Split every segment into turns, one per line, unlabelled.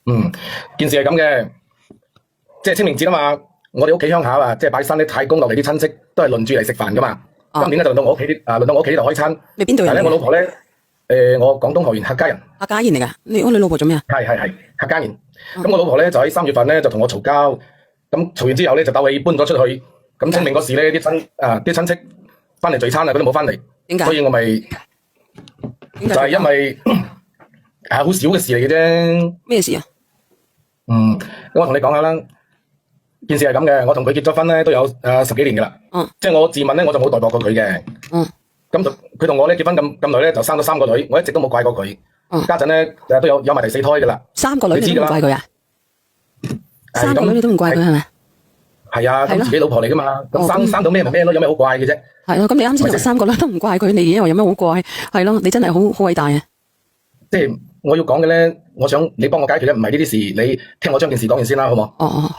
嗯，件事係咁嘅，即係清明節啊嘛，我哋屋企鄉下啊，即係拜山啲太公落嚟啲親戚都係輪住嚟食飯噶嘛。今年咧就輪到我屋企呢度開餐。
你邊度人？
但係咧我老婆咧，我廣東河源客家人。
客家人嚟噶？你老婆做咩啊？
係客家人。咁我老婆咧就喺3月份咧就同我嘈交，咁嘈完之後咧就鬥氣搬咗出去。咁清明嗰時咧啲親戚翻嚟聚餐啊，佢都冇翻嚟。
點解？
所以我咪就係因為好少嘅事嚟嘅啫。
咩事啊？
咁我同你講下啦，件事係咁嘅，我同佢結咗婚咧都有10幾年噶啦。即係我自問咧我就冇待薄過佢嘅。咁佢同我咧結婚咁耐咧就生咗3個女，我一直都冇怪過佢。家陣咧都有埋第4胎噶啦。
3個女你都唔怪佢啊？3個女你都唔怪佢係咪？
係啊，咁自己老婆嚟噶嘛，咁生到咩咪咩咯，有咩好怪嘅啫？
係咯，咁你啱先同3個女都唔怪佢，你以為有咩好怪？係咯，你真係好偉大啊！
即係我要講嘅咧，我想你幫我解決咧，唔係呢啲事，你聽我將件事講完先啦，好冇？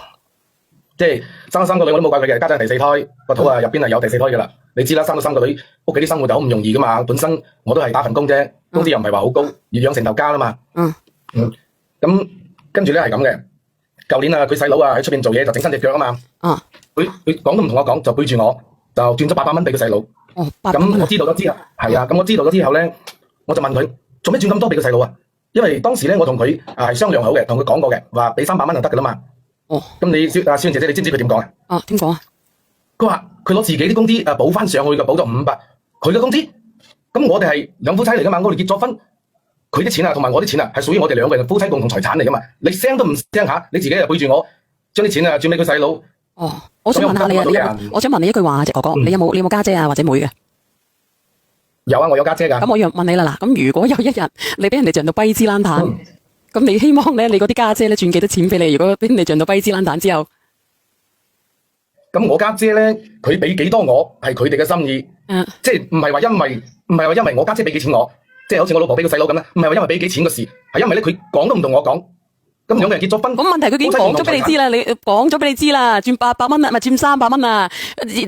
即係生咗3個女我都冇怪佢嘅，家陣第4胎個肚入邊係有第4胎噶啦。你知啦，生咗3個女，屋企啲生活就好唔容易噶嘛。本身我都係打份工啫，工資又唔係話好高，要養成頭家啦嘛。咁跟住咧係咁嘅。舊年佢細佬喺出邊做嘢就整親隻腳啊嘛。佢講都唔同我講，就背住我就轉咗800蚊俾佢細佬。咁我知道咗之後，係啊，咁我知道咗之後咧，我就問佢做咩轉咁多俾佢細佬啊？因為當時咧我同佢係商量好嘅，同佢講過嘅，話俾300蚊就得噶啦嘛。咁你蕭姐姐，你知唔知佢點講啊？
點講啊？
佢話佢攞自己啲工資補翻上去嘅，補咗500，佢嘅工資。咁我哋係兩夫妻嚟噶嘛，我哋結咗婚。佢啲錢啊，同埋我啲錢啊，係屬於我哋2個人夫妻共同財產嚟噶嘛。你聲都唔聲下，你自己又背住我，將啲錢啊轉俾佢細佬。
我想問下你啊，我想問你一句話啫，哥哥，你有冇家姐啊或者妹嘅？
有啊，我有家姐噶。
咁我要問你啦，嗱，咁如果有一日你俾人哋賺到跛支爛彈，咁你希望咧你嗰啲家姐咧轉幾多錢俾你？如果俾人哋賺到跛支爛彈之後，
咁我家姐咧，佢俾幾多我係佢哋嘅心意，即係唔係話因為我家姐俾幾錢我。即係好似我老婆俾個細佬咁啦，唔係話因為俾幾錢嘅事，係因為咧佢講都唔同我講，咁兩個人結咗婚。咁問題佢已經講咗俾你知啦，你講咗俾你知啦，轉800蚊啊，唔係轉300蚊啊，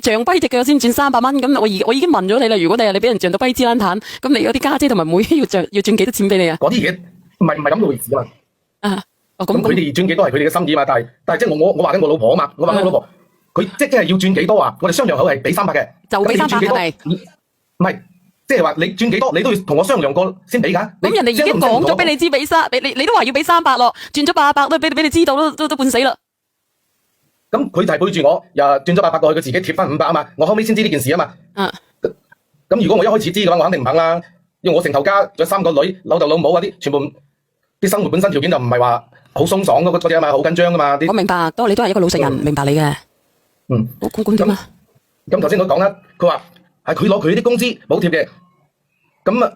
象跛隻腳先轉300蚊。咁我已經問咗你啦，如果第日你俾人漲到跛支爛彈，咁你有啲家姐同埋妹要轉幾多錢俾你啊？嗰啲嘢唔係咁嘅回事啊嘛。咁佢哋轉幾多係佢哋嘅心意嘛，但係即係我話緊我老婆啊嘛，我話緊我老婆，佢即係要轉幾多啊？我哋商量好係俾300嘅，就俾300係咪？唔係。即係話你轉幾多，你都要同我商量過先俾噶。咁人哋已經講咗俾你知俾你都話要俾300咯，轉咗800都俾你知道都半死啦。咁佢就係背住我，又轉咗800過去，佢自己貼翻500啊嘛。我後尾先知呢件事啊嘛。咁如果我一開始知嘅話，我肯定唔肯啦。因為我成頭家仲有3個女，老豆老母嗰啲，全部啲生活本身條件就唔係話好鬆爽嗰啲啊嘛，好緊張噶嘛。我明白，你都係一個老實人，明白你嘅。咁點啊？咁頭先我講啦，佢話。係佢攞佢啲工資補貼嘅，咁啊，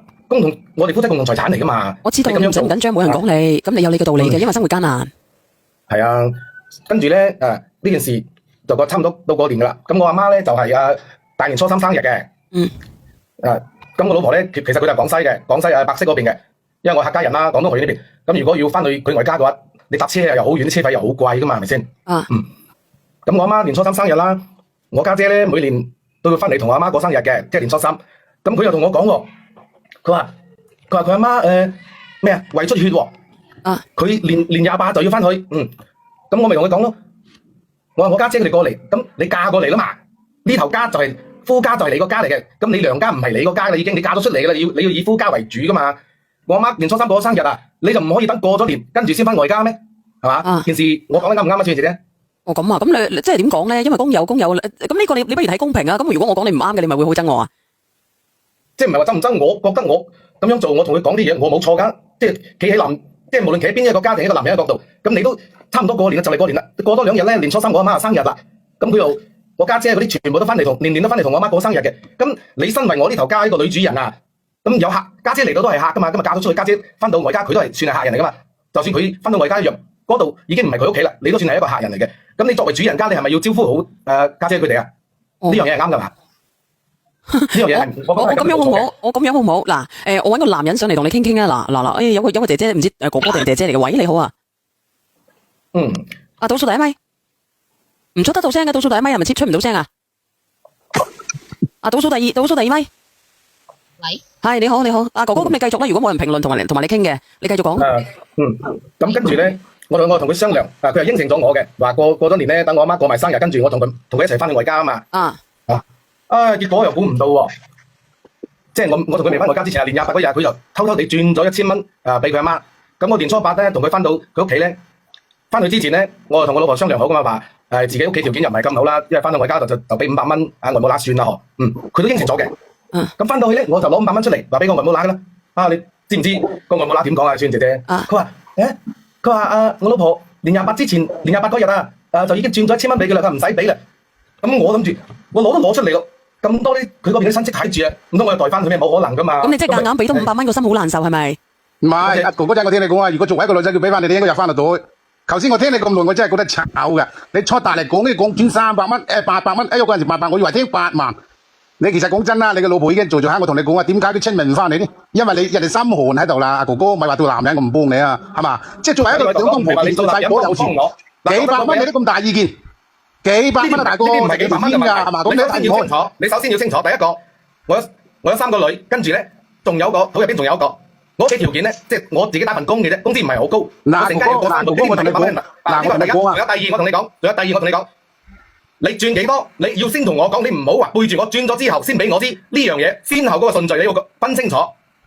我哋夫妻共同財產嚟噶嘛。我知道你咁緊張，冇人講你，咁你有你嘅道理嘅，因為生活艱難。係啊，跟住咧，呢件事就差唔多到過年噶啦。咁我阿媽咧就係大年初3生日嘅。咁我老婆咧其實佢就係廣西嘅，廣西白色嗰邊嘅，因為我客家人啦，廣東河源呢邊。咁如果要翻去佢外家嘅話，你搭車又好遠，啲車費又好貴噶嘛，係咪先？咁我阿媽年初3生日啦，我家姐咧每年都要翻嚟同我阿媽過生日嘅，即係年初3。咁佢又同我講喎，佢話佢阿媽咩啊胃出血喎，佢年28就要翻去。咁我咪同佢講咯，我話我家姐佢哋過嚟，咁你嫁過嚟啦嘛，呢頭家就係夫家就係你個家嚟嘅，咁你娘家唔係你個家啦，已經你嫁咗出嚟噶啦，你要以夫家為主噶嘛。我阿媽年初3過咗生日啊，你就唔可以等過咗年跟住先翻外家咩？係嘛？件事我講得啱唔啱啊，小姐姐？咁啊，咁你即係點講咧？因為公有公有，咁呢個你不如睇公平啊。咁如果我講你唔啱嘅，你咪會好憎我啊？即係唔係話憎唔憎？我覺得我咁樣做，我同佢講啲嘢，我冇錯噶。即係企喺即係無論企喺邊一個家庭一個男人嘅角度，咁你都差唔多過年啦，就嚟過年啦。過多2日咧，年初3我阿媽就生日啦。咁佢又我家姐嗰啲全部都翻嚟年年都翻嚟同我阿媽過生日嘅。咁你身為我呢頭家呢個女主人啊，咁有客家姐嚟到都係客噶嘛。咁啊嫁咗出去，家姐翻到外家佢都係算係客人嚟噶嘛。就算佢翻到外家一樣。嗰度已經唔係佢屋企啦，你都算係一個客人嚟嘅。咁你作為主人家，你係咪要招呼好家姐佢哋啊？呢樣嘢係啱噶嘛？呢樣嘢係我咁樣好唔好？我咁樣好唔好？嗱，我搵個男人上嚟同你傾傾啊！嗱，有個姐姐唔知哥哥定姐姐嚟嘅，喂，你好啊。倒數第一咪，唔出得到聲嘅，倒數第一咪係咪出唔到聲啊？倒數第二咪。喂，係你好，哥哥，咁你繼續啦。如果冇人評論同埋你傾嘅，你繼續講。咁跟住咧，我同佢商量，佢係應承咗我嘅，話過咗年咧，等我阿媽過埋生日，跟住我同佢一齊翻去外家啊嘛。結果又估唔到喎，即係我同佢未翻外家之前啊，年廿八嗰日佢就偷偷地轉咗1000蚊俾佢阿媽。咁我年初八咧同佢翻到佢屋企咧，翻去之前咧，我就同我老婆商量好噶嘛，話自己屋企條件又唔係咁好啦，因為翻到外家就俾500蚊外母乸算啦嗬。佢都應承咗嘅。咁翻到去咧，我就攞500蚊出嚟，話俾個外母乸噶啦。你知唔知個外母乸點講啊？孫姐姐，佢話我老婆年廿八之前，年廿八嗰日就已經轉咗1000蚊俾佢啦，佢唔使俾啦。咁我諗住，我攞都攞出嚟咯，咁多啲佢嗰邊啲親戚睇住啊，唔通我又代翻佢咩？冇可能噶嘛。咁
你即係夾硬俾多500蚊，個心好難受係咪？
唔係，哥哥仔，我聽你講啊，如果作為一個女仔要俾翻你，你應該入翻得到。頭先我聽你咁耐，我真係覺得慘嘅。你初大嚟講，你講轉300蚊，800蚊，嗰陣時800，我以為聽8萬。你其實講真啦，你個老婆已經做咗下，我同你講啊，點解啲親命唔翻嚟呢？因為人哋心寒喺度啦，哥哥咪話做男人我唔幫你啊，係嘛？即係作為一個兩公婆，見到大哥有錢，幾百蚊你都咁大意見，幾百蚊啊大哥，
唔係幾百蚊嘅問題，
係嘛？咁
你首先要清楚，第一個，我有3個女，跟住咧仲有個肚入邊仲有一個，我屋企條件咧，即係我自己打份工嘅啫，工資唔係好高，
哥哥我同你講，
仲有第二我同你講。你轉幾多？你要先同我講，你唔好話背住我轉咗之後先俾我知呢樣嘢，先後嗰個順序你要分清楚。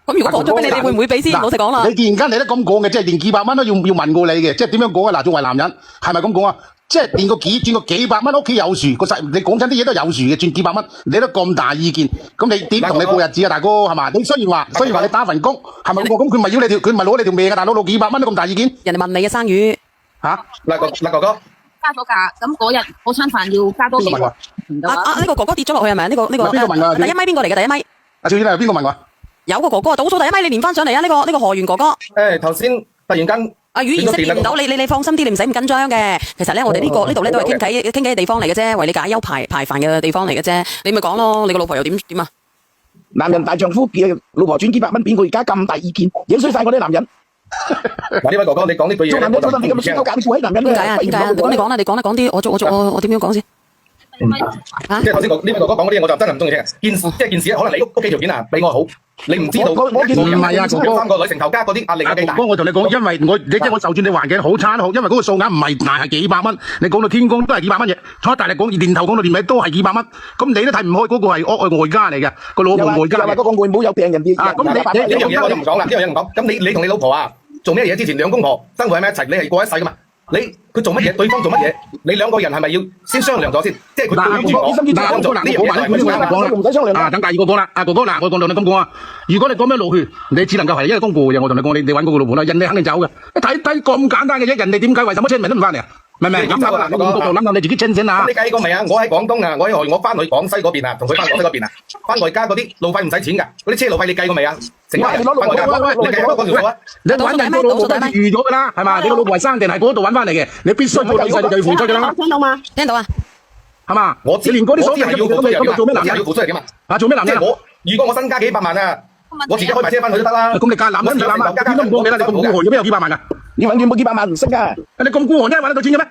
咁如果講咗俾你，你會唔會俾先？老實講啦。
你既然間你都咁講嘅，即係連幾百蚊都要問過你嘅，即係點樣講啊？嗱，作為男人係咪咁講啊？即係連轉個幾百蚊屋企有樹，你講親啲嘢都有樹嘅，轉幾百蚊你都咁大意見，咁你點同你過日子啊，大哥係嘛？你雖然話你打份工係咪咁佢咪要你條，佢咪攞你條命啊？大佬攞幾百蚊都咁大意見？
人哋問你嘅生魚
嚇，
嗱哥哥。
加咗價，咁嗰日嗰餐飯要加多幾個？
呢個哥哥跌咗落去係咪？呢個
邊個問㗎？
第一米邊個嚟嘅？第一米？
趙燕係邊個問㗎？
有個哥哥倒數第一米，你連翻上嚟啊！呢個何源哥哥。
頭先突然間
語言識別唔到你放心啲，你唔使咁緊張嘅。其實咧，我哋呢度咧都係傾偈嘅地方嚟嘅啫，為你解憂排煩嘅地方嚟嘅啫。你咪講咯，你個老婆又點啊？
男人大丈夫，老婆轉幾百蚊，邊個而家咁大意見，影衰晒我啲男人。
嗱，呢位哥哥，你講呢句嘢，
做男人做得你咁先夠搞啲男人。
點解啊？咁你講啦，講啲，我點樣講先？
即係頭先呢位哥哥講嗰啲嘢，我就真係唔中意聽。件事可能你屋企條件比我好，你唔知道。
我唔係啊，哥哥
，3個女成頭家嗰啲壓力有幾大。
哥哥，我同你講，因為我就算你環境好差都好，因為嗰個數額唔係大，係幾百蚊。你講到天光都係幾百蚊嘢，坐大力講年頭講到年尾都係幾百蚊。咁你都睇唔開，嗰個係外家嚟嘅，個老婆外家。
又話嗰個外母有病人啲。
咁呢樣嘢我就唔講啦，呢樣嘢唔講。咁你同你老婆啊，做咩嘢？之前兩公婆生活喺埋一齊，你係過一世噶嘛？佢做乜嘢？對方做乜嘢？你兩個人係咪要先商量咗先？即係佢對住我，
唔使商量。
等第二個講啦，哥哥嗱，我同你咁講啊，如果你講咩路血，你只能夠係一個公婆嘅。我同你講，你揾嗰個老婆啦，人哋肯定走嘅。睇咁簡單嘅啫，人哋點解為什麼親命都唔翻嚟啊？明唔明？諗下諗下你自己清醒啊！
你計過未啊？我喺廣東啊，我翻去廣西嗰邊啊，同佢翻廣西嗰邊啊，翻外家嗰啲路費唔使錢㗎，嗰啲車路費你計過未啊？成家人翻外家，你計過嗰條數啊？
你揾人個老婆都預咗㗎啦，係嘛？你個老婆係生定係嗰度揾翻嚟嘅，你必須做老細就要付出㗎啦。
聽到嗎？
聽到啊，
係嘛？
你連嗰啲所謂要付出嚟做咩男人？要付出嚟點啊？
做咩男人？
如果我身家幾百萬啊，我自己開埋車翻去都得啦。
咁你夾攬咗幾百萬，點都唔過你啦！你咁孤寒，有咩有幾百萬㗎？
你揾佢冇幾百萬唔識㗎。
你咁孤寒真係揾得到錢嘅咩？